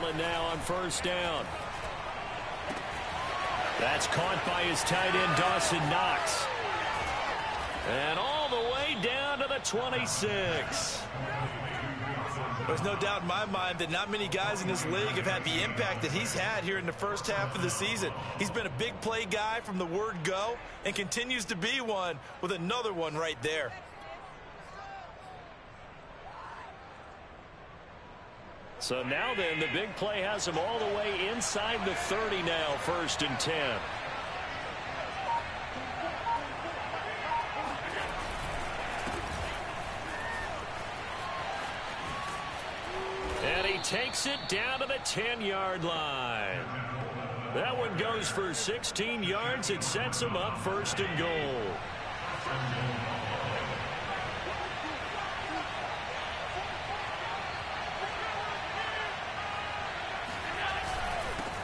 Allen now on first down. That's caught by his tight end, Dawson Knox. And all the way down to the 26. There's no doubt in my mind that not many guys in this league have had the impact that he's had here in the first half of the season. He's been a big play guy from the word go and continues to be one with another one right there. So now then, the big play has him all the way inside the 30 now, 1st and 10. And he takes it down to the 10-yard line. That one goes for 16 yards. It sets him up 1st and goal.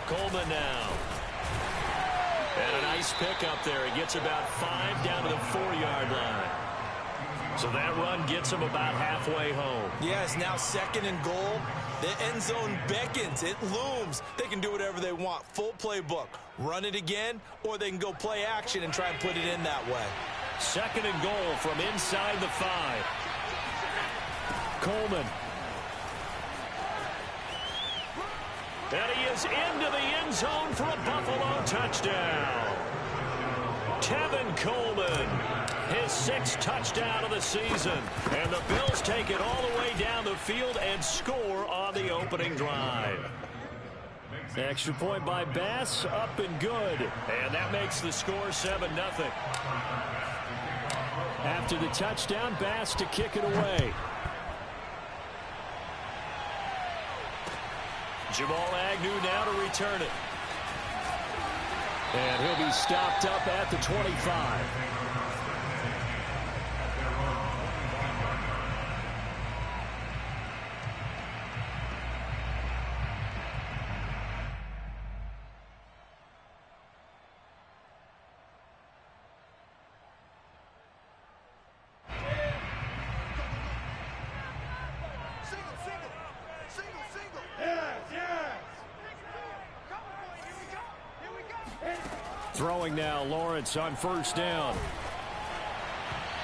Coleman now. And a nice pick up there. He gets about 5 down to the 4-yard line. So that run gets him about halfway home. Yeah, it's now 2nd and goal. The end zone beckons. It looms. They can do whatever they want. Full playbook. Run it again, or they can go play action and try and put it in that way. 2nd and goal from inside the 5. Coleman. And he is into the end zone for a Buffalo touchdown. Tevin Coleman, his 6th touchdown of the season. And the Bills take it all the way down the field and score on the opening drive. Extra point by Bass, up and good. And that makes the score 7-0. After the touchdown, Bass to kick it away. Jamal Agnew now to return it. And he'll be stopped up at the 25. Throwing now, Lawrence on first down.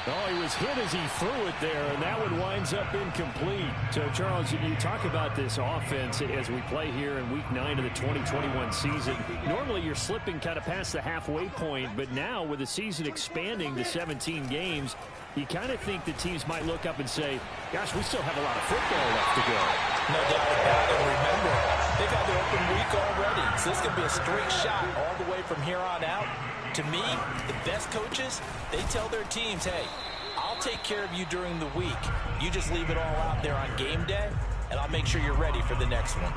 Oh, he was hit as he threw it there, and that one winds up incomplete. So, Charles, you talk about this offense as we play here in Week 9 of the 2021 season. Normally, you're slipping kind of past the halfway point, but now with the season expanding to 17 games, you kind of think the teams might look up and say, gosh, we still have a lot of football left to go. No doubt about it. Remember, they've had their open week already, so this could be a straight shot all the way from here on out. To me, the best coaches, they tell their teams, hey, I'll take care of you during the week. You just leave it all out there on game day, and I'll make sure you're ready for the next one.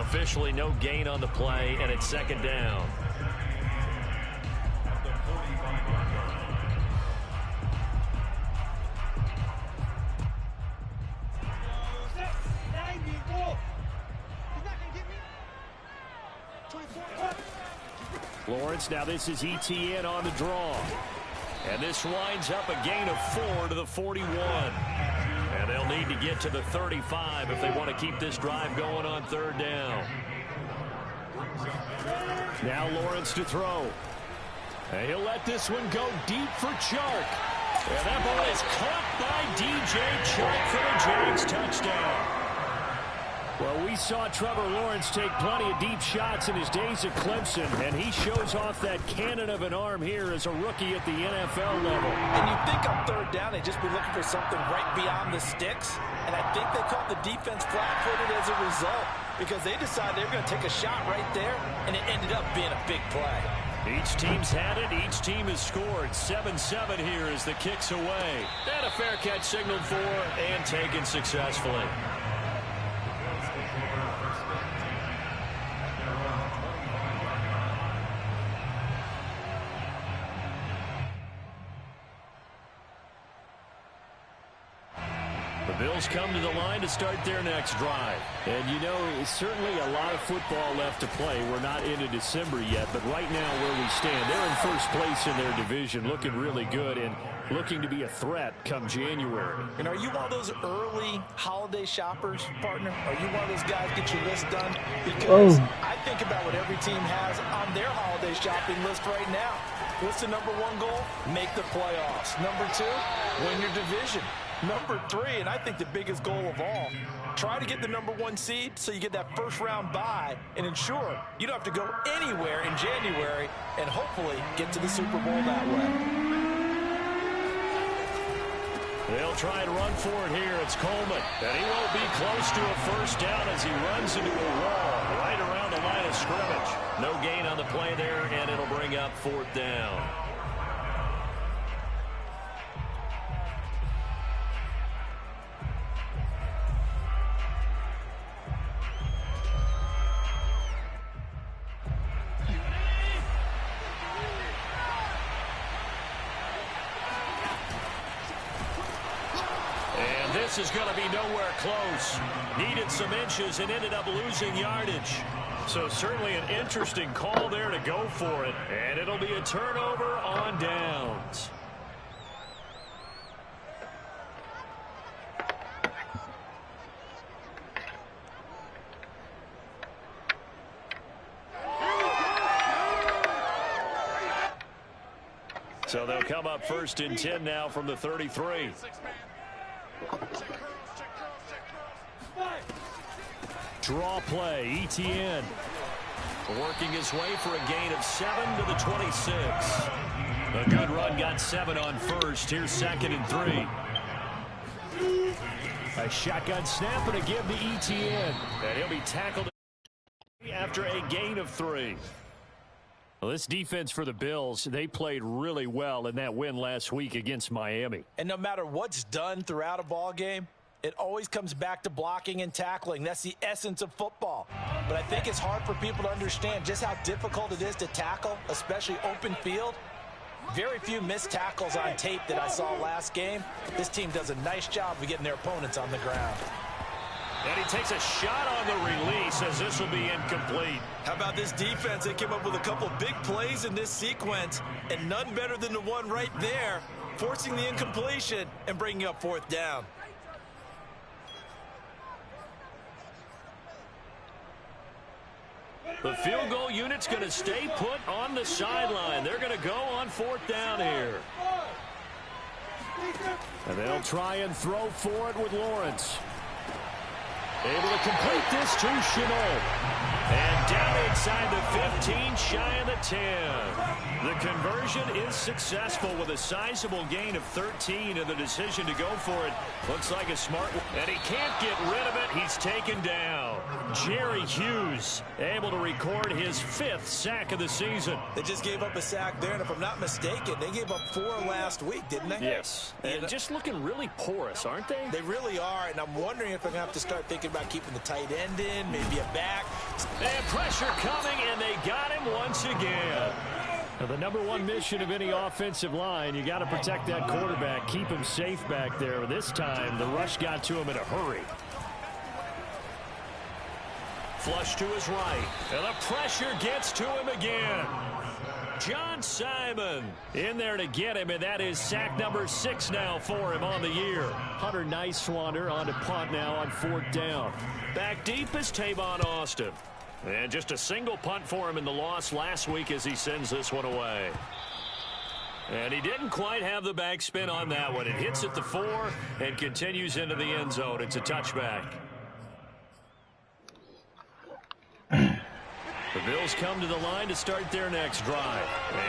Officially no gain on the play, and it's 2nd down. Lawrence, now this is ETN on the draw. And this winds up a gain of 4 to the 41. And they'll need to get to the 35 if they want to keep this drive going on 3rd down. Now Lawrence to throw. And he'll let this one go deep for Chark. And that ball is caught by DJ Chark for the Jags touchdown. Well, we saw Trevor Lawrence take plenty of deep shots in his days at Clemson, and he shows off that cannon of an arm here as a rookie at the NFL level. And you think on 3rd down, they'd just be looking for something right beyond the sticks, and I think they caught the defense flat-footed as a result because they decided they were going to take a shot right there, and it ended up being a big play. Each team's had it. Each team has scored. 7-7 here as the kick's away. And a fair catch signaled for and taken successfully. The Bills come to the line to start their next drive. And, you know, certainly a lot of football left to play. We're not into December yet, but right now where we stand, they're in first place in their division, looking really good and looking to be a threat come January. And are you one of those early holiday shoppers, partner? Are you one of those guys get your list done? Because I think about what every team has on their holiday shopping list right now. What's the number one goal? Make the playoffs. Number two, win your division. Number three, and I think the biggest goal of all, try to get the number one seed so you get that first round bye and ensure you don't have to go anywhere in January and hopefully get to the Super Bowl that way. They'll try and run for it here. It's Coleman. And he won't be close to a first down as he runs into a wall right around the line of scrimmage. No gain on the play there, and it'll bring up fourth down. This is going to be nowhere close. Needed some inches and ended up losing yardage. So certainly an interesting call there to go for it. And it'll be a turnover on downs. So they'll come up first and 10 now from the 33. Draw play, Etienne. Working his way for a gain of 7 to the 26. A good run, got 7 on first. Here's second and 3. A shotgun snap and a give to Etienne. And he'll be tackled after a gain of 3. Well, this defense for the Bills, they played really well in that win last week against Miami. And no matter what's done throughout a ball game, it always comes back to blocking and tackling. That's the essence of football. But I think it's hard for people to understand just how difficult it is to tackle, especially open field. Very few missed tackles on tape that I saw last game. This team does a nice job of getting their opponents on the ground. And he takes a shot on the release as this will be incomplete. How about this defense? They came up with a couple big plays in this sequence, and none better than the one right there, forcing the incompletion and bringing up fourth down. The field goal unit's going to stay put on the sideline. They're going to go on fourth down here. And they'll try and throw for it with Lawrence. Able to complete this to Chenault. And down inside the 15, shy of the 10. The conversion is successful with a sizable gain of 13, and the decision to go for it looks like a smart one. And he can't get rid of it. He's taken down. Jerry Hughes able to record his 5th sack of the season. They just gave up a sack there, and if I'm not mistaken, they gave up 4 last week, didn't they? Yes. And just looking really porous, aren't they? They really are, and I'm wondering if I'm going to have to start thinking about keeping the tight end in, maybe a back. And pressure coming, and they got him once again. Now, the number one mission of any offensive line, you got to protect that quarterback, keep him safe back there. This time, the rush got to him in a hurry. Flush to his right, and the pressure gets to him again. John Simon in there to get him, and that is sack number 6 now for him on the year. Hunter Nicewander on to punt now on fourth down. Back deep is Tavon Austin. And just a single punt for him in the loss last week as he sends this one away. And he didn't quite have the backspin on that one. It hits at the 4 and continues into the end zone. It's a touchback. The Bills come to the line to start their next drive.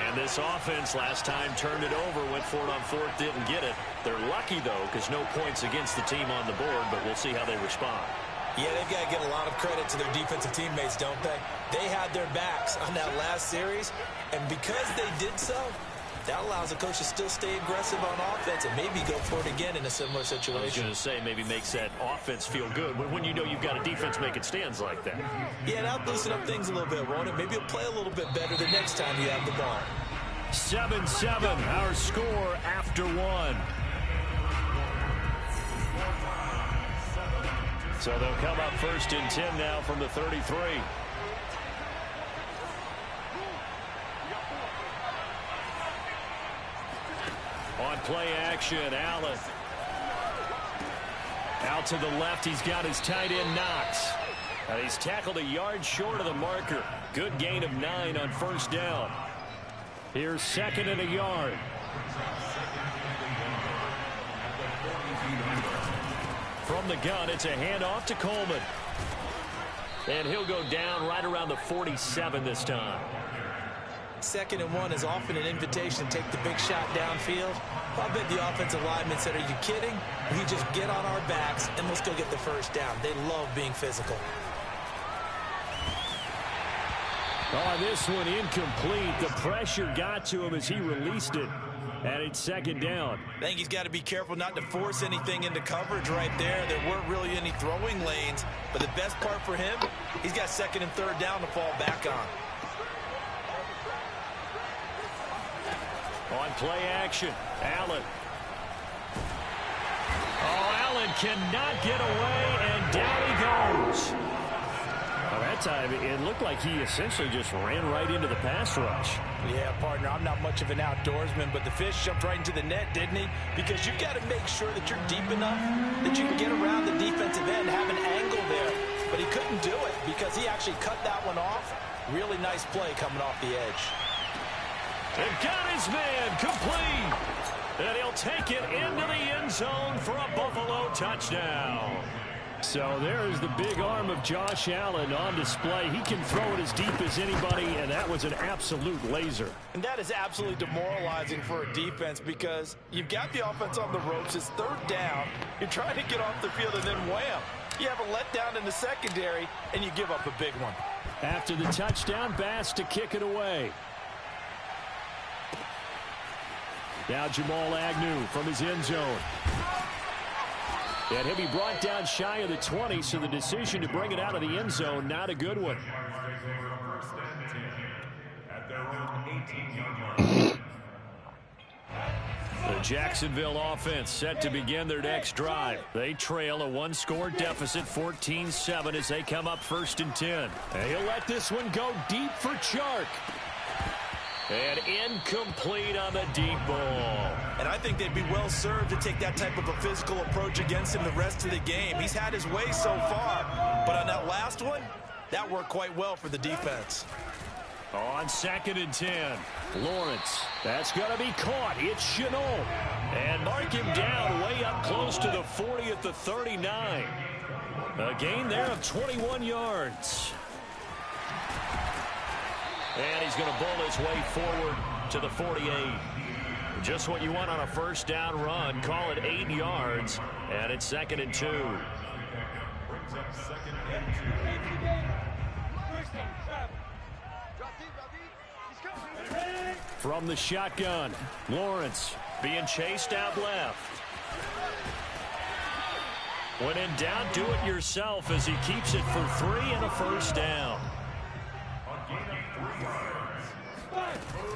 And this offense last time turned it over, went for it on fourth, didn't get it. They're lucky, though, because no points against the team on the board, but we'll see how they respond. Yeah, they've got to give a lot of credit to their defensive teammates, don't they? They had their backs on that last series, and because they did so, that allows the coach to still stay aggressive on offense and maybe go for it again in a similar situation. I was going to say maybe makes that offense feel good when you know you've got a defense making stands like that. Yeah, that'll loosen up things a little bit, won't it? Maybe you'll play a little bit better the next time you have the ball. 7-7, our score after 1. So they'll come up 1st and 10 now from the 33. On play action, Allen. Out to the left, he's got his tight end Knox. And he's tackled a yard short of the marker. Good gain of 9 on 1st down. Here's 2nd and a yard. From the gun, it's a handoff to Coleman. And he'll go down right around the 47 this time. 2nd and 1 is often an invitation to take the big shot downfield. I bet the offensive lineman said, are you kidding? We just get on our backs and let's go get the 1st down. They love being physical. Oh, this one incomplete. The pressure got to him as he released it. And it's 2nd down. I think he's got to be careful not to force anything into coverage right there. There weren't really any throwing lanes. But the best part for him, he's got 2nd and 3rd down to fall back on. On play action, Allen. Oh, Allen cannot get away, and down he goes. Well, that time, it looked like he essentially just ran right into the pass rush. Yeah, partner, I'm not much of an outdoorsman, but the fish jumped right into the net, didn't he? Because you've got to make sure that you're deep enough that you can get around the defensive end, have an angle there. But he couldn't do it because he actually cut that one off. Really nice play coming off the edge. And got his man complete. And he'll take it into the end zone for a Buffalo touchdown. So there's the big arm of Josh Allen on display. He can throw it as deep as anybody, and that was an absolute laser. And that is absolutely demoralizing for a defense because you've got the offense on the ropes. It's 3rd down. You're trying to get off the field, and then wham. You have a letdown in the secondary, and you give up a big one. After the touchdown, Bass to kick it away. Now Jamal Agnew from his end zone. And he'll be brought down shy of the 20, so the decision to bring it out of the end zone, not a good one. The Jacksonville offense set to begin their next drive. They trail a 1-score deficit, 14-7, as they come up 1st and 10. And he'll let this one go deep for Chark. And incomplete on the deep ball. And I think they'd be well served to take that type of a physical approach against him the rest of the game. He's had his way so far, but on that last one, that worked quite well for the defense. On 2nd and 10, Lawrence. That's going to be caught. It's Chenault. And mark him down way up close to the 40 at the 39. A gain there of 21 yards. And he's going to bull his way forward to the 48. Just what you want on a 1st down run. Call it 8 yards. And it's 2nd and 2. From the shotgun, Lawrence being chased out left. When in doubt, do it yourself as he keeps it for 3 and a 1st down.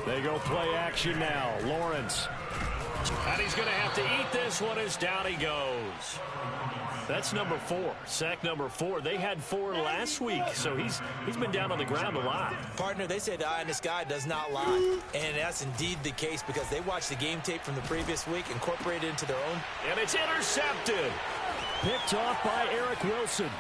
They go play action now. Lawrence. And he's going to have to eat this one as down he goes. That's number 4. Sack number 4. They had 4 last week, so he's been down on the ground a lot. Partner, they say the eye in the sky does not lie. And that's indeed the case because they watched the game tape from the previous week, incorporated it into their own. And it's intercepted. Picked off by Eric Wilson.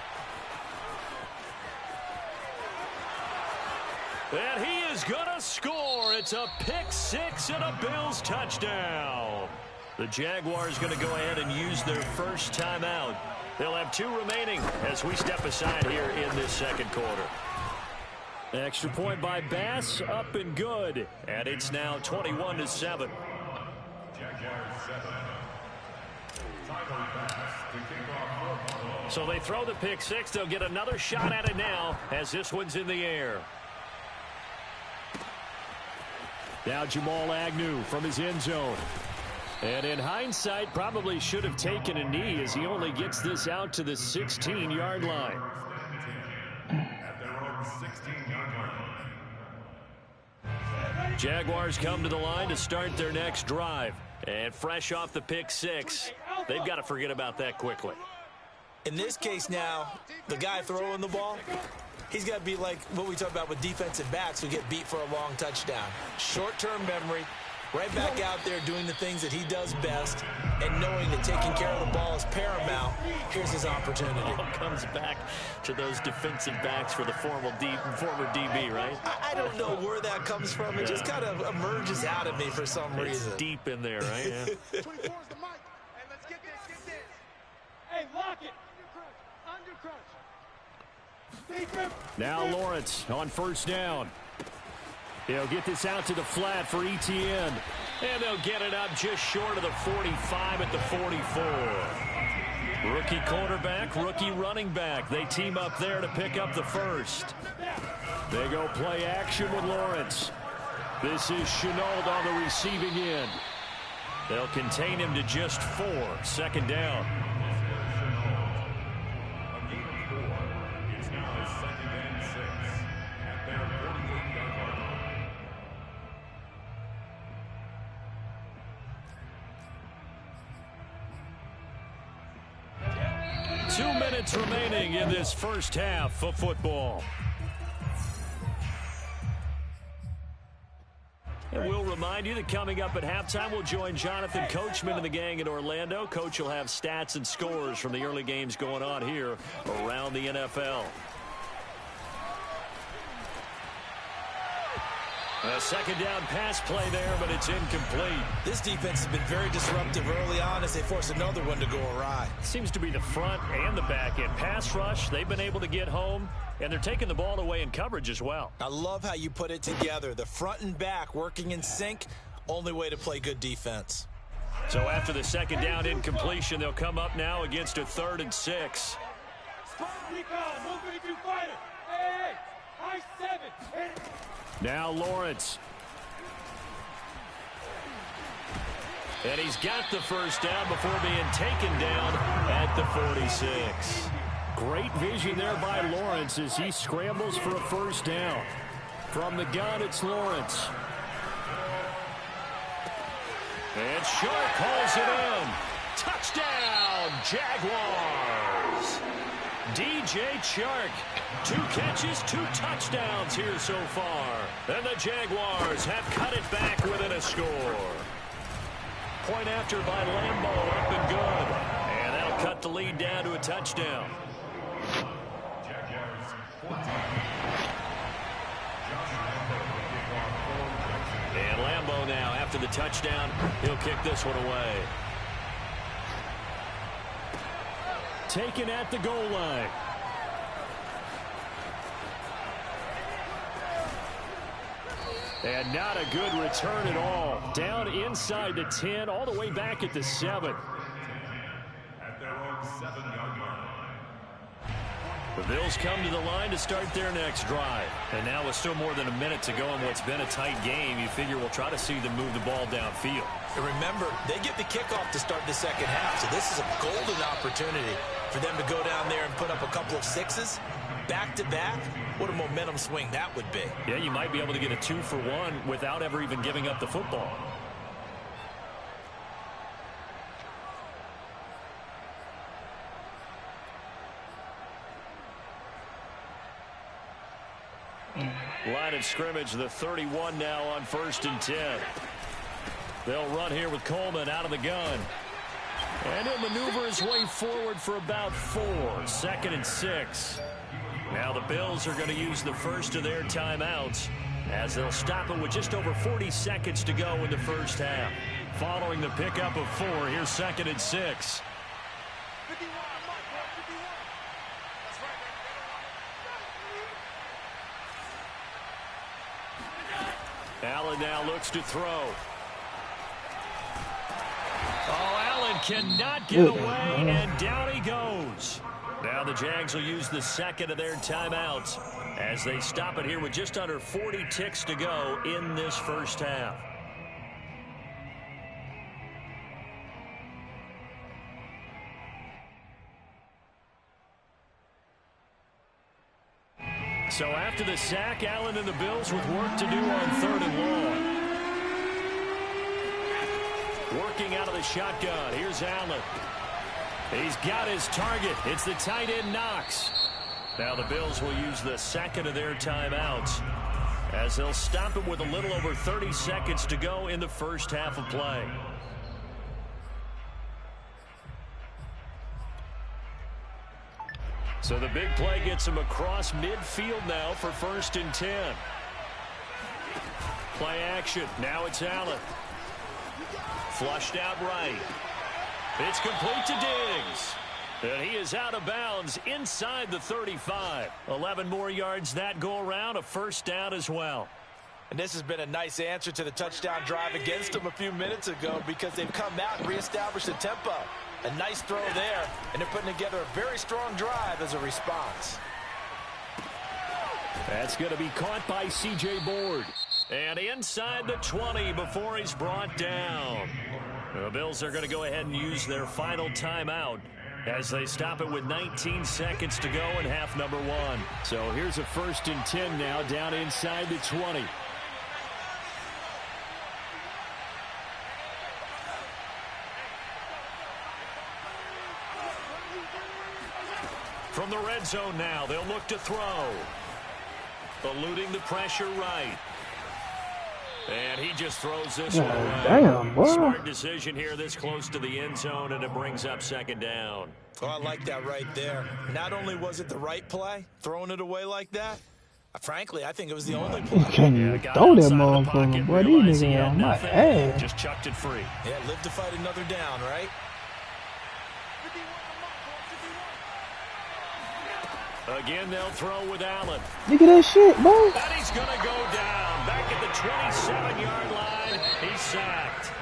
And he is going to score. It's a pick-6 and a Bills touchdown. The Jaguars going to go ahead and use their first timeout. They'll have 2 remaining as we step aside here in this 2nd quarter. Extra point by Bass, up and good. And it's now 21-7. So they throw the pick-6. They'll get another shot at it now as this one's in the air. Now Jamal Agnew from his end zone. And in hindsight, probably should have taken a knee as he only gets this out to the 16-yard line. Jaguars come to the line to start their next drive. And fresh off the pick-6, they've got to forget about that quickly. In this case now, the guy throwing the ball, he's got to be like what we talk about with defensive backs who get beat for a long touchdown. Short-term memory, right back out there doing the things that he does best, and knowing that taking care of the ball is paramount. Here's his opportunity. All comes back to those defensive backs for the former DB, right? I don't know where that comes from. It just kind of emerges out of me for some reason. It's deep in there, right? Yeah. 24's the mic. Hey, let's get this. Hey, lock it. Under crunch. Now Lawrence on first down. He'll get this out to the flat for ETN. And they'll get it up just short of the 45 at the 44. Rookie quarterback, rookie running back. They team up there to pick up the first. They go play action with Lawrence. This is Chenault on the receiving end. They'll contain him to just 4. Second down. 2 minutes remaining in this first half of football. And we'll remind you that coming up at halftime, we'll join Jonathan Coachman and the gang in Orlando. Coach will have stats and scores from the early games going on here around the NFL. A second down pass play there, but it's incomplete. This defense has been very disruptive early on as they force another one to go awry. Seems to be the front and the back end. Pass rush, they've been able to get home, and they're taking the ball away in coverage as well. I love how you put it together. The front and back working in sync, only way to play good defense. So after the second down incompletion, they'll come up now against a 3rd and 6. Now Lawrence. And he's got the first down before being taken down at the 46. Great vision there by Lawrence as he scrambles for a first down. From the gun, it's Lawrence. And Sharp pulls it in. Touchdown, Jaguars. DJ Chark, 2 catches, 2 touchdowns here so far. And the Jaguars have cut it back within a score. Point after by Lambeau, up and good. And that'll cut the lead down to a touchdown. And Lambeau now, after the touchdown, he'll kick this one away. Taken at the goal line. And not a good return at all. Down inside the 10, all the way back at the 7. At their own 7-yard line. The Bills come to the line to start their next drive. And now with still more than a minute to go in what's been a tight game, you figure we'll try to see them move the ball downfield. And remember, they get the kickoff to start the second half, so this is a golden opportunity for them to go down there and put up a couple of 6s back-to-back. What a momentum swing that would be. Yeah, you might be able to get a 2-for-1 without ever even giving up the football. Line of scrimmage, the 31 now on 1st and 10. They'll run here with Coleman out of the gun. And he'll maneuver his way forward for about 4. 2nd and 6. Now the Bills are going to use the first of their timeouts as they'll stop it with just over 40 seconds to go in the first half. Following the pickup of 4, here's 2nd and 6. Allen now looks to throw. Oh, Allen cannot get away, and down he goes. Now the Jags will use the second of their timeouts as they stop it here with just under 40 ticks to go in this first half. So after the sack, Allen and the Bills with work to do on 3rd and long. Working out of the shotgun. Here's Allen. He's got his target. It's the tight end Knox. Now the Bills will use the second of their timeouts as they'll stop it with a little over 30 seconds to go in the first half of play. So the big play gets him across midfield now for 1st and 10. Play action. Now it's Allen. Flushed out right. It's complete to Diggs. And he is out of bounds inside the 35. 11 more yards that go around. A first down as well. And this has been a nice answer to the touchdown drive against them a few minutes ago because they've come out and reestablished the tempo. A nice throw there, and they're putting together a very strong drive as a response. That's going to be caught by C.J. Board. And inside the 20 before he's brought down. The Bills are going to go ahead and use their final timeout as they stop it with 19 seconds to go in half number 1. So here's a 1st and 10 now down inside the 20. From the red zone now, they'll look to throw. Eluding the pressure right. And he just throws this one away. Damn, boy. Smart decision here this close to the end zone, and it brings up 2nd down. Oh, I like that right there. Not only was it the right play, throwing it away like that, frankly, I think it was the only play. You can't even throw that motherfucker, boy. These niggas on my ass. Just chucked it free. Yeah, live to fight another down, right? Again, they'll throw with Allen. Look at that shit, boy. And he's going to go down. Back at the 27-yard line. He's sacked.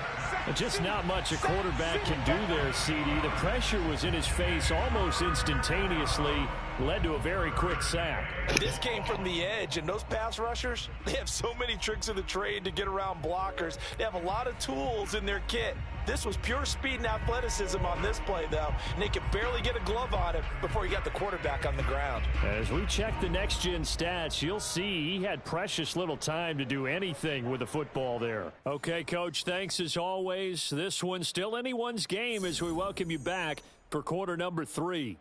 Just not much a quarterback can do there, CD. The pressure was in his face almost instantaneously. Led to a very quick sack. This came from the edge, and those pass rushers, they have so many tricks of the trade to get around blockers. They have a lot of tools in their kit. This was pure speed and athleticism on this play, though, and they could barely get a glove on it before he got the quarterback on the ground. As we check the next-gen stats, you'll see he had precious little time to do anything with the football there. Okay, Coach, thanks as always. This one's still anyone's game as we welcome you back for quarter number 3.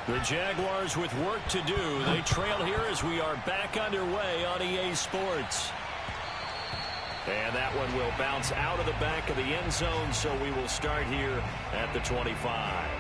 The Jaguars with work to do. They trail here as we are back underway on EA Sports. And that one will bounce out of the back of the end zone, so we will start here at the 25.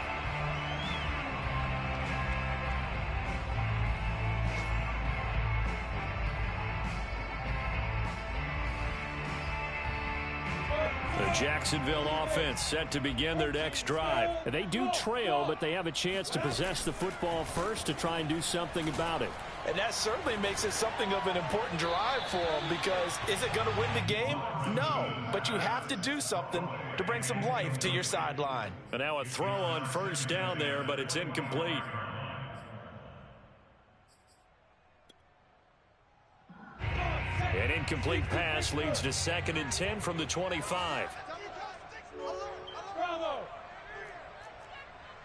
The Jacksonville offense set to begin their next drive. They do trail, but they have a chance to possess the football first to try and do something about it. And that certainly makes it something of an important drive for them because is it going to win the game? No, but you have to do something to bring some life to your sideline. And now a throw on 1st down there, but it's incomplete. An incomplete pass leads to 2nd and 10 from the 25.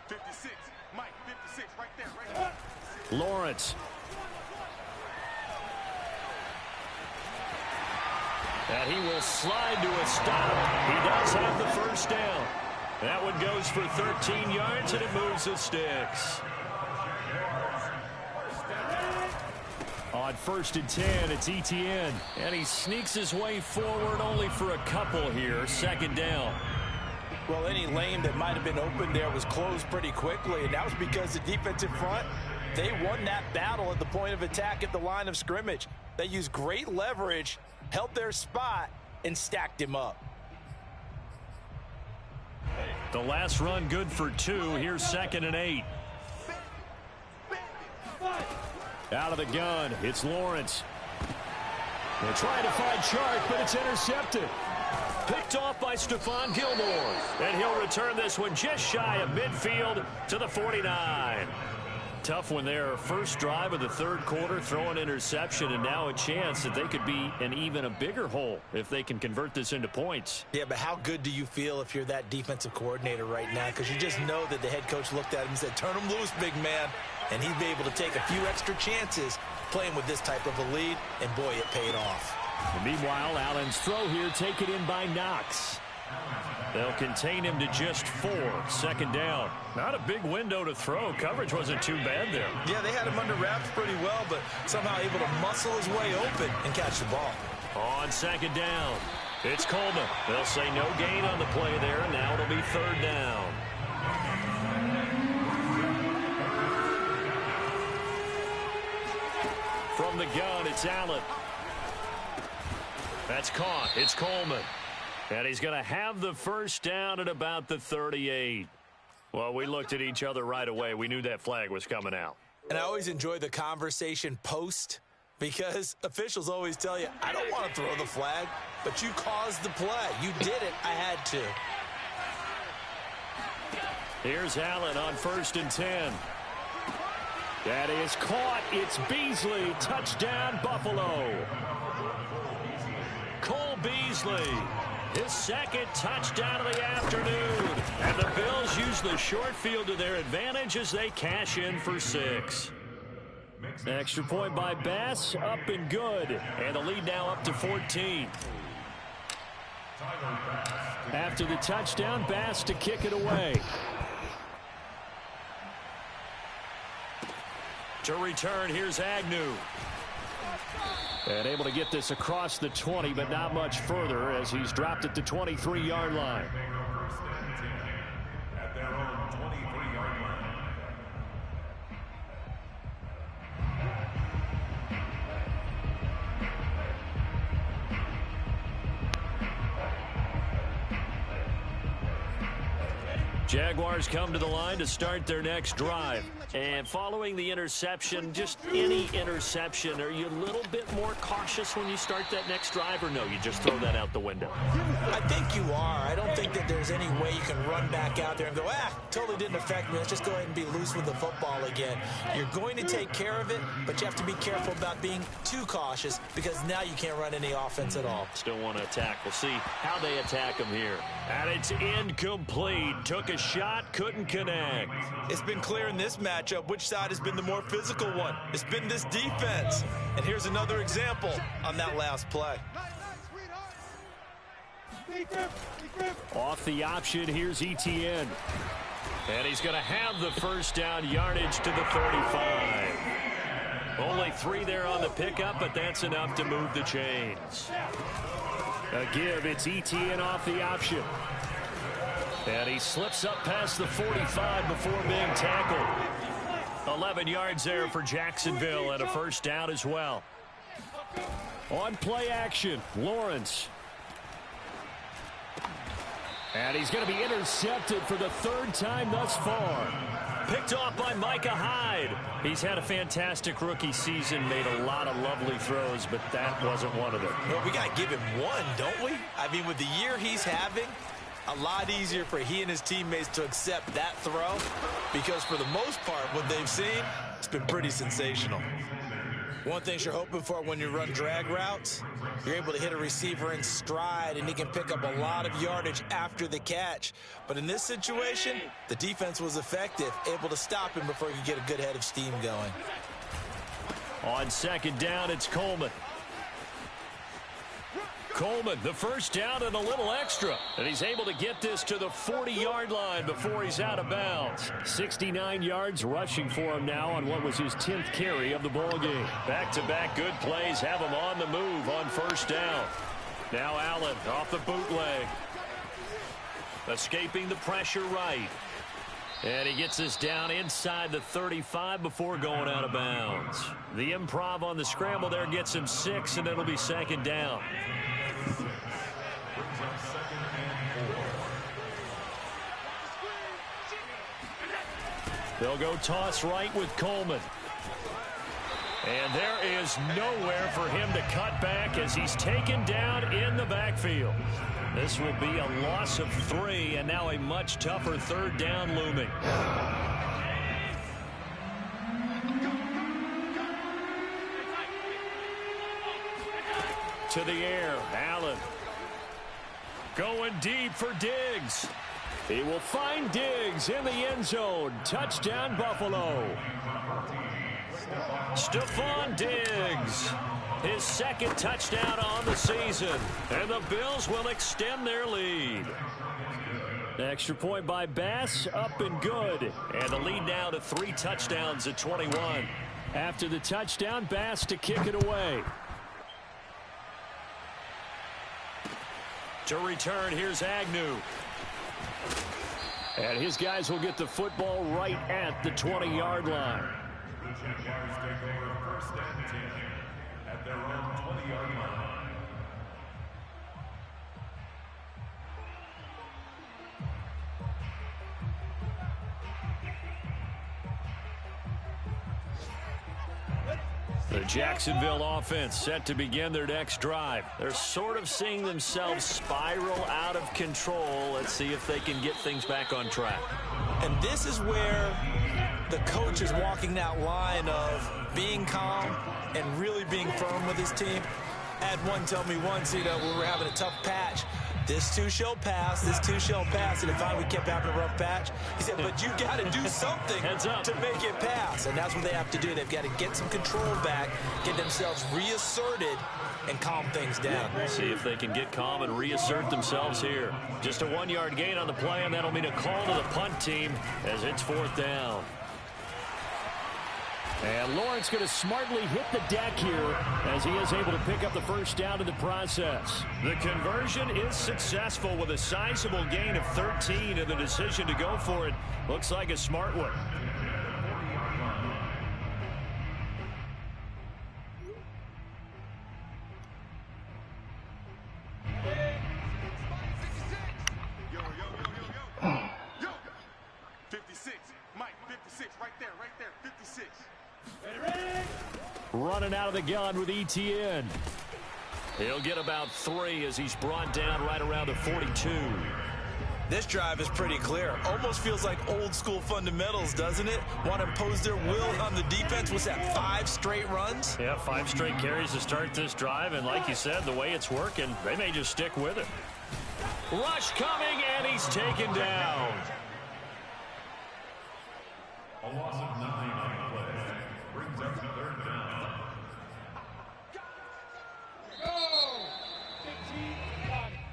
56, Mike, 56, right there. Lawrence. And he will slide to a stop. He does have the 1st down. That one goes for 13 yards, and it moves the sticks. On 1st and 10, it's Etienne. And he sneaks his way forward only for a couple here. 2nd down. Well, any lane that might have been open there was closed pretty quickly, and that was because the defensive front, they won that battle at the point of attack at the line of scrimmage. They used great leverage, held their spot, and stacked him up. The last run good for 2. Here's 2nd and 8. Out of the gun, it's Lawrence. They're trying to find Chark, but it's intercepted. Picked off by Stephon Gilmore. And he'll return this one just shy of midfield to the 49. Tough one there. First drive of the 3rd quarter, throw an interception, and now a chance that they could be in even a bigger hole if they can convert this into points. Yeah, but how good do you feel if you're that defensive coordinator right now? Because you just know that the head coach looked at him and said, turn him loose, big man. and he'd be able to take a few extra chances playing with this type of a lead, and boy, it paid off. And meanwhile, Allen's throw here taken in by Knox. They'll contain him to just 4. Second down. Not a big window to throw. Coverage wasn't too bad there. Yeah, they had him under wraps pretty well, but somehow able to muscle his way open and catch the ball. On second down, it's Coleman. They'll say no gain on the play there, and now it'll be third down. From the gun, it's Allen. That's caught. It's Coleman. And he's going to have the first down at about the 38. Well, we looked at each other right away. We knew that flag was coming out. And I always enjoy the conversation post, because officials always tell you, I don't want to throw the flag, but you caused the play. You did it. I had to. Here's Allen on 1st and 10. That is caught. It's Beasley. Touchdown, Buffalo. Cole Beasley. His second touchdown of the afternoon. And the Bills use the short field to their advantage as they cash in for 6. Extra point by Bass, up and good. And the lead now up to 14. After the touchdown, Bass to kick it away. To return, here's Agnew. And able to get this across the 20, but not much further as he's dropped it to 23-yard line. At their own 23-yard line. Jaguars come to the line to start their next drive. And following the interception, just any interception, are you a little bit more cautious when you start that next drive, or no, you just throw that out the window? I think you are. I don't think that there's any way you can run back out there and go, totally didn't affect me. Let's just go ahead and be loose with the football again. You're going to take care of it, but you have to be careful about being too cautious, because now you can't run any offense at all. Still want to attack. We'll see how they attack him here. And it's incomplete. Took a shot, couldn't connect. It's been clear in this matchup which side has been the more physical one. It's been this defense. And here's another example on that last play. Off the option, here's Etienne. And he's going to have the first down, yardage to the 35. Only 3 there on the pickup, but that's enough to move the chains. A give, it's Etienne off the option. And he slips up past the 45 before being tackled. 11 yards there for Jacksonville, and a first down as well. On play action, Lawrence. And he's going to be intercepted for the 3rd time thus far. Picked off by Micah Hyde. He's had a fantastic rookie season, made a lot of lovely throws, but that wasn't one of them. Well, we got to give him one, don't we? I mean, with the year he's having, a lot easier for he and his teammates to accept that throw, because for the most part, what they've seen, it's been pretty sensational. One thing you're hoping for when you run drag routes, you're able to hit a receiver in stride, and he can pick up a lot of yardage after the catch. But in this situation, the defense was effective, able to stop him before he could get a good head of steam going. On second down, it's Coleman. Coleman, the first down and a little extra. And he's able to get this to the 40-yard line before he's out of bounds. 69 yards rushing for him now on what was his 10th carry of the ballgame. Back-to-back good plays have him on the move on first down. Now Allen off the bootleg. Escaping the pressure right. And he gets this down inside the 35 before going out of bounds. The improv on the scramble there gets him 6, and it'll be second down. They'll go toss right with Coleman. And there is nowhere for him to cut back as he's taken down in the backfield. This will be a loss of 3, and now a much tougher 3rd down looming. To the air, Allen. Going deep for Diggs. He will find Diggs in the end zone. Touchdown, Buffalo. Stephon Diggs, his second touchdown on the season. And the Bills will extend their lead. Extra point by Bass, up and good. And the lead now to 3 touchdowns at 21. After the touchdown, Bass to kick it away. To return, here's Agnew. And his guys will get the football right at the 20-yard line. The Jaguars take over 1st and 10 at their own 20-yard line. The Jacksonville offense set to begin their next drive. They're sort of seeing themselves spiral out of control. Let's see if they can get things back on track. And this is where the coach is walking that line of being calm and really being firm with his team. I had one tell me once, we were having a tough patch. This too shall pass, this too shall pass. And finally we kept having a rough patch. He said, but you got to do something to make it pass. And that's what they have to do. They've got to get some control back, get themselves reasserted, and calm things down. See if they can get calm and reassert themselves here. Just a 1-yard gain on the play, and that'll mean a call to the punt team as it's 4th down. And Lawrence going to smartly hit the deck here as he is able to pick up the first down in the process. The conversion is successful with a sizable gain of 13, and the decision to go for it looks like a smart one. Yo, 56, Mike, 56, right there, 56. Running out of the gun with ETN. He'll get about 3 as he's brought down right around the 42. This drive is pretty clear. Almost feels like old school fundamentals, doesn't it? Want to impose their will on the defense. What's that, 5 straight runs? Yeah, 5 straight carries to start this drive. And like you said, the way it's working, they may just stick with it. Rush coming, and he's taken down. A loss of 9 on the play brings up 3rd down.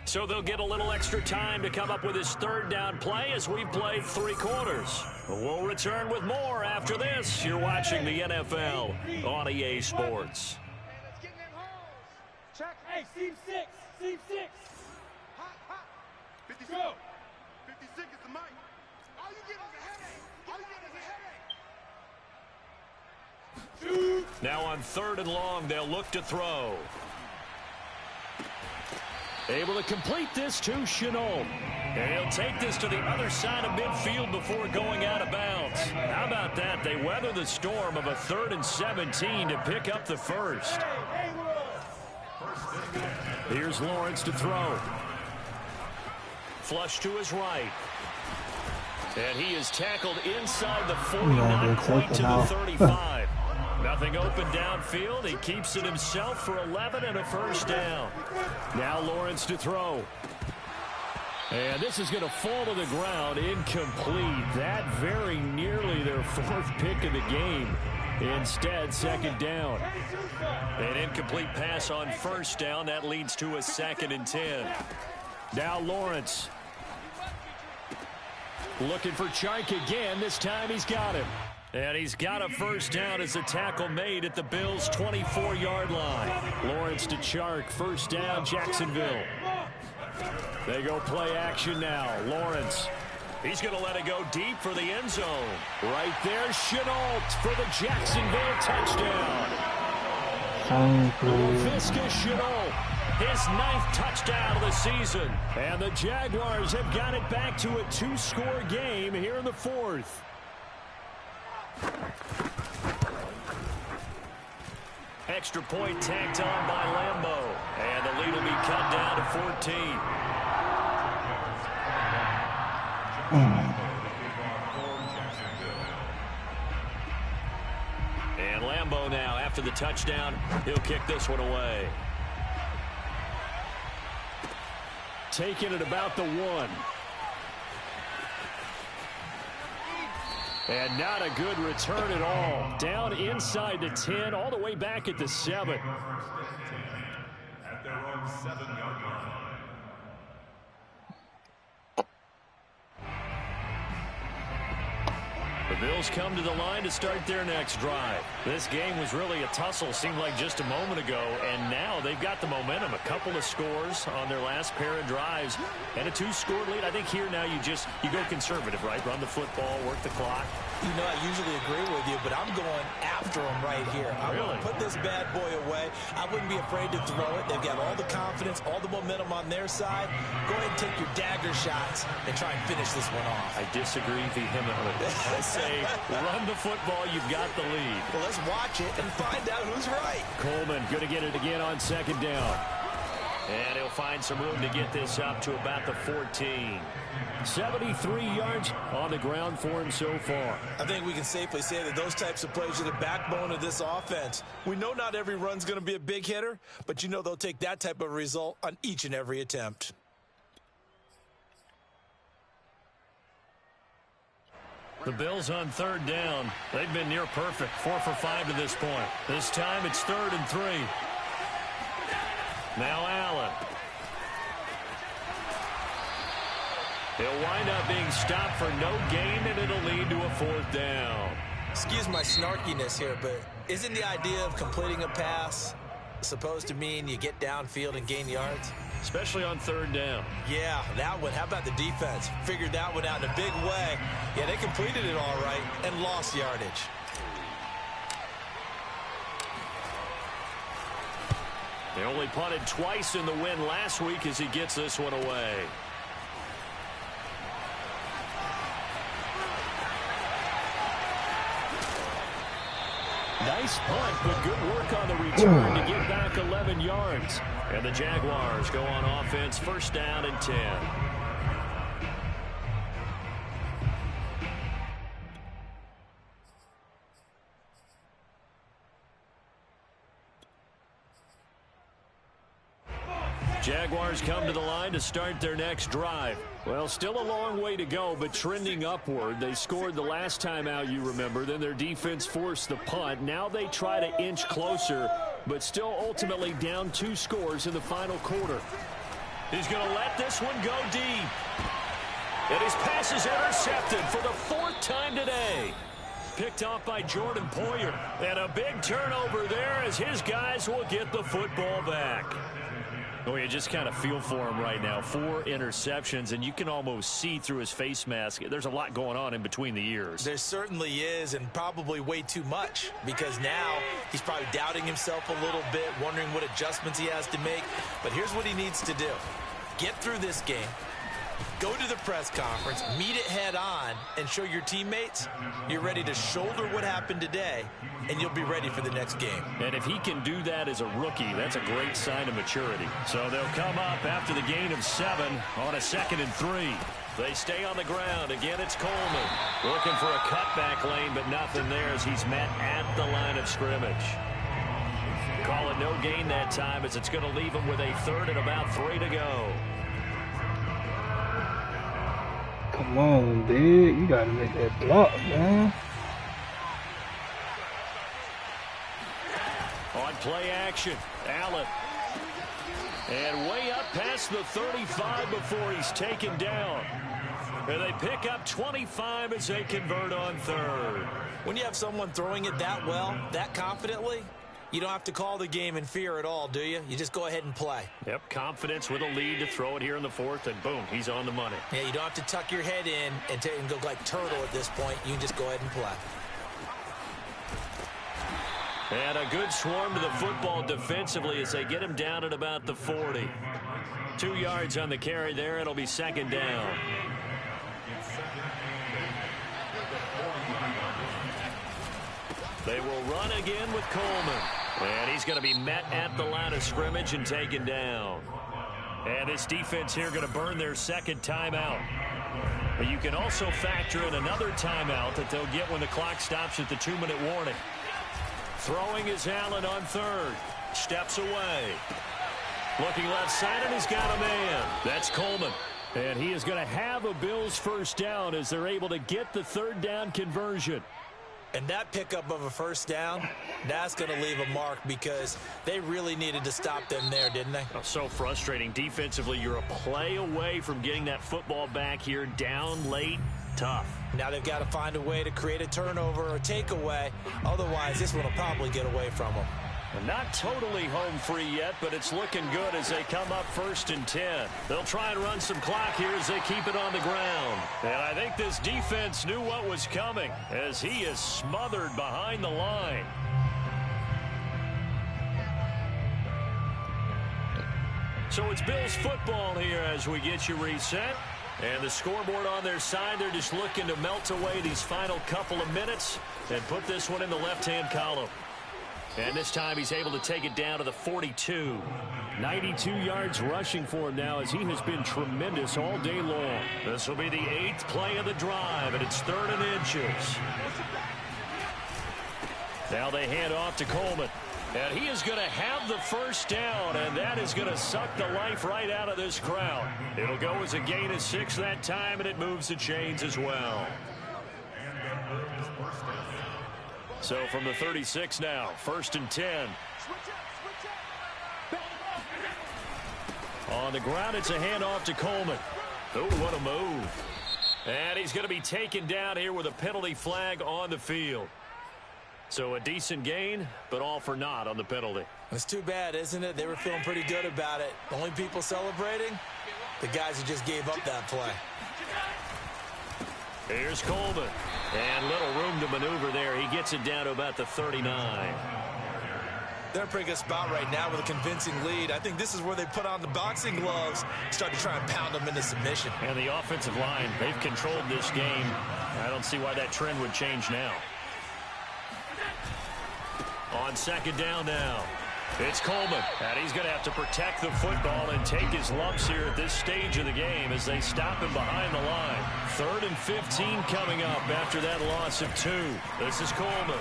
So they'll get a little extra time to come up with his 3rd down play as we've played 3 quarters. We'll return with more after this. You're watching the NFL on EA Sports. Hey, let's get in them holes. Check. Hey, seam 6. Seam 6. Hot, hot. 56. Go. 56 is the mic. All you get is a headache. All you get is a headache. Now on 3rd and long, they'll look to throw. Able to complete this to Chenault. And he'll take this to the other side of midfield before going out of bounds. How about that? They weather the storm of a 3rd and 17 to pick up the first. Here's Lawrence to throw. Flush to his right. And he is tackled inside the 40, not quite to the 35. Nothing open downfield. He keeps it himself for 11 and a first down. Now Lawrence to throw. And this is going to fall to the ground, incomplete. That very nearly their 4th pick of the game. Instead, 2nd down. An incomplete pass on 1st down. That leads to a 2nd and 10. Now Lawrence. Looking for Chark again. This time he's got him. And he's got a first down as a tackle made at the Bills' 24-yard line. Lawrence to Chark. First down, Jacksonville. They go play action now. Lawrence. He's going to let it go deep for the end zone. Right there, Chenault for the Jacksonville touchdown. Laviska Chenault, his 9th touchdown of the season. And the Jaguars have got it back to a 2-score game here in the 4th. Extra point tacked on by Lambo. And the lead will be cut down to 14. And Lambo now, after the touchdown, he'll kick this one away. Taking it about the 1. And not a good return at all. Down inside the 10, all the way back at the 7. At their own 7-yard line. The Bills come to the line to start their next drive. This game was really a tussle, seemed like just a moment ago, and now they've got the momentum. A couple of scores on their last pair of drives and a 2-score lead. I think here now you go conservative, right? Run the football, work the clock. You know, I usually agree with you, but I'm going after him right here. I want to put this bad boy away. I wouldn't be afraid to throw it. They've got all the confidence, all the momentum on their side. Go ahead and take your dagger shots and try and finish this one off. I disagree vehemently. I say run the football. You've got the lead. Well, let's watch it and find out who's right. Coleman going to get it again on second down. And he'll find some room to get this up to about the 14. 73 yards on the ground for him so far. I think we can safely say that those types of plays are the backbone of this offense. We know not every run's going to be a big hitter, but you know they'll take that type of result on each and every attempt. The Bills on third down. They've been near perfect. 4 for 5 to this point. This time it's 3rd and 3. Now Allen. He'll wind up being stopped for no gain, and it'll lead to a 4th down. Excuse my snarkiness here, but isn't the idea of completing a pass supposed to mean you get downfield and gain yards? Especially on 3rd down. Yeah, that one. How about the defense? Figured that one out in a big way. Yeah, they completed it all right and lost yardage. They only punted twice in the win last week as he gets this one away. Nice punt, but good work on the return to get back 11 yards. And the Jaguars go on offense, 1st down and 10. Jaguars come to the line to start their next drive. Well, still a long way to go, but trending upward. They scored the last time out, you remember. Then their defense forced the punt. Now they try to inch closer, but still ultimately down 2 scores in the final quarter. He's going to let this one go deep. And his pass is intercepted for the 4th time today. Picked off by Jordan Poyer. And a big turnover there as his guys will get the football back. Oh, you just kind of feel for him right now. 4 interceptions, and you can almost see through his face mask. There's a lot going on in between the ears. There certainly is, and probably way too much, because now he's probably doubting himself a little bit, wondering what adjustments he has to make. But here's what he needs to do. Get through this game. Go to the press conference, meet it head on, and show your teammates you're ready to shoulder what happened today, and you'll be ready for the next game. And if he can do that as a rookie, that's a great sign of maturity. So they'll come up after the gain of 7 on a 2nd and 3. They stay on the ground. Again, it's Coleman. Looking for a cutback lane, but nothing there as he's met at the line of scrimmage. Call it no gain that time as it's going to leave him with a 3rd and about 3 to go. Come on, big. You gotta make that block, man. On play action, Allen. And way up past the 35 before he's taken down. And they pick up 25 as they convert on 3rd. When you have someone throwing it that well, that confidently, you don't have to call the game in fear at all, do you? You just go ahead and play. Yep, confidence with a lead to throw it here in the 4th, and boom, he's on the money. Yeah, you don't have to tuck your head in and go like turtle at this point. You can just go ahead and play. And a good swarm to the football defensively as they get him down at about the 40. 2 yards on the carry there. It'll be 2nd down. They will run again with Coleman. And he's going to be met at the line of scrimmage and taken down. And this defense here going to burn their 2nd timeout. But you can also factor in another timeout that they'll get when the clock stops at the 2-minute warning. Throwing is Allen on 3rd. Steps away. Looking left side, and he's got a man. That's Coleman. And he is going to have a Bills first down as they're able to get the third down conversion. And that pickup of a first down, that's going to leave a mark because they really needed to stop them there, didn't they? Oh, so frustrating. Defensively, you're a play away from getting that football back here down late. Tough. Now they've got to find a way to create a turnover or takeaway. Otherwise, this one will probably get away from them. Not totally home free yet, but it's looking good as they come up 1st and 10. They'll try and run some clock here as they keep it on the ground. And I think this defense knew what was coming as he is smothered behind the line. So it's Bills football here as we get you reset. And the scoreboard on their side, they're just looking to melt away these final couple of minutes and put this one in the left-hand column. And this time he's able to take it down to the 42. 92 yards rushing for him now as he has been tremendous all day long. This will be the 8th play of the drive, and it's 3rd and inches. Now they hand off to Coleman. And he is going to have the first down, and that is going to suck the life right out of this crowd. It'll go as a gain of 6 that time, and it moves the chains as well. So from the 36 now, 1st and 10. On the ground, it's a handoff to Coleman. Oh, what a move. And he's going to be taken down here with a penalty flag on the field. So a decent gain, but all for naught on the penalty. It's too bad, isn't it? They were feeling pretty good about it. The only people celebrating, the guys who just gave up that play. Here's Coleman. And little room to maneuver there. He gets it down to about the 39. They're in a pretty good spot right now with a convincing lead. I think this is where they put on the boxing gloves, start to try and pound them into submission. And the offensive line, they've controlled this game. I don't see why that trend would change now. On 2nd down now, it's Coleman. And he's going to have to protect the football and take his lumps here at this stage of the game as they stop him behind the line. 3rd and 15 coming up after that loss of 2. This is Coleman.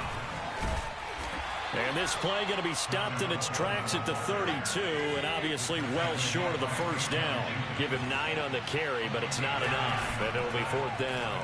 And this play going to be stopped in its tracks at the 32, and obviously well short of the first down. Give him 9 on the carry, but it's not enough, and it'll be 4th down.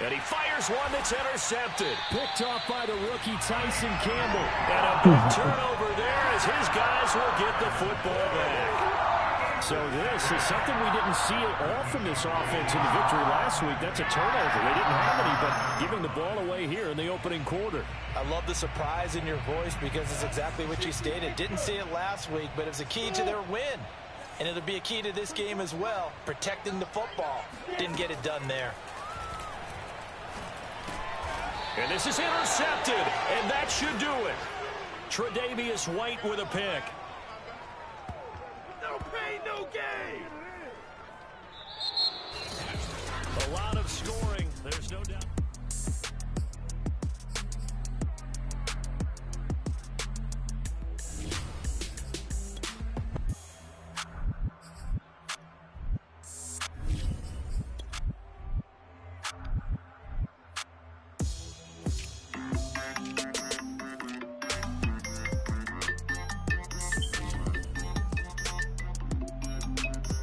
And he fires one that's intercepted. Picked off by the rookie Tyson Campbell. And a big turnover there as his guys will get the football back. So this is something we didn't see at all from this offense in the victory last week. That's a turnover. They didn't have any, but giving the ball away here in the opening quarter. I love the surprise in your voice because it's exactly what you stated. Didn't see it last week, but it's a key to their win. And it'll be a key to this game as well, protecting the football. Didn't get it done there. And this is intercepted, and that should do it. Tre'Davious White with a pick.